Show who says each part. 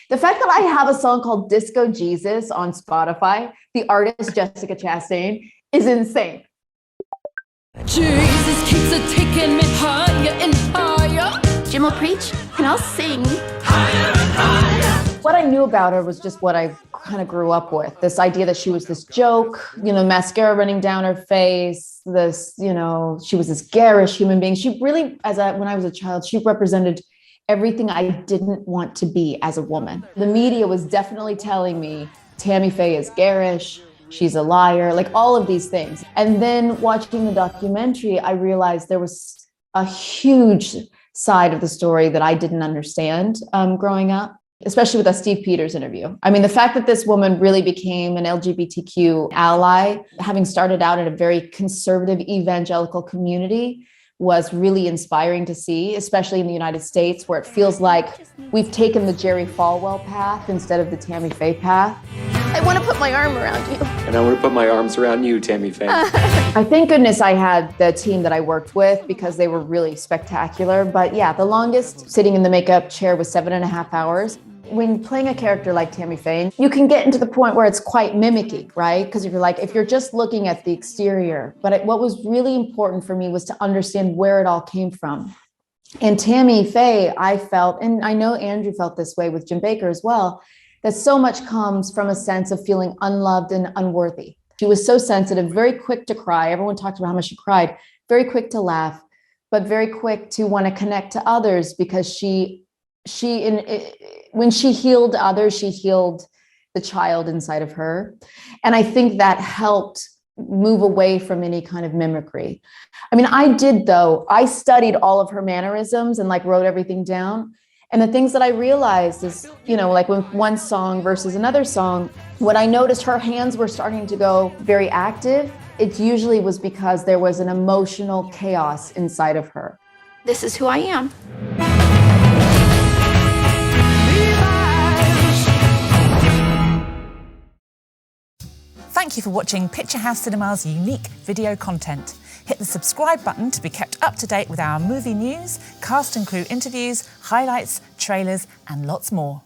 Speaker 1: The fact that I have a song called Disco Jesus on Spotify, the artist Jessica Chastain, is insane.
Speaker 2: Jesus keeps a taking me higher and higher.
Speaker 3: Jim will preach and I'll sing.
Speaker 2: Higher and higher.
Speaker 1: What I knew about her was just what I kind of grew up with. This idea that she was this joke, mascara running down her face, she was this garish human being. She really, when I was a child, she represented everything I didn't want to be as a woman. The media was definitely telling me Tammy Faye is garish, she's a liar, like all of these things. And then watching the documentary, I realized there was a huge side of the story that I didn't understand growing up, especially with that Steve Peters interview. I mean, the fact that this woman really became an LGBTQ ally, having started out in a very conservative evangelical community, was really inspiring to see, especially in the United States, where it feels like we've taken the Jerry Falwell path instead of the Tammy Faye path.
Speaker 3: I want to put my arm around you.
Speaker 4: And I want to put my arms around you, Tammy Faye.
Speaker 1: I thank goodness I had the team that I worked with because they were really spectacular. But yeah, the longest sitting in the makeup chair was 7.5 hours. When playing a character like Tammy Faye, you can get into the point where it's quite mimicky, right? Because if you're just looking at the exterior, but what was really important for me was to understand where it all came from. And Tammy Faye, I felt, and I know Andrew felt this way with Jim Baker as well, that so much comes from a sense of feeling unloved and unworthy. She was so sensitive, very quick to cry. Everyone talked about how much she cried, very quick to laugh, but very quick to want to connect to others because when she healed others, she healed the child inside of her. And I think that helped move away from any kind of mimicry. I mean, I studied all of her mannerisms and wrote everything down. And the things that I realized is, like when one song versus another song, when I noticed her hands were starting to go very active, it usually was because there was an emotional chaos inside of her.
Speaker 3: This is who I am.
Speaker 5: Thank you for watching Picture House Cinema's unique video content. Hit the subscribe button to be kept up to date with our movie news, cast and crew interviews, highlights, trailers, and lots more.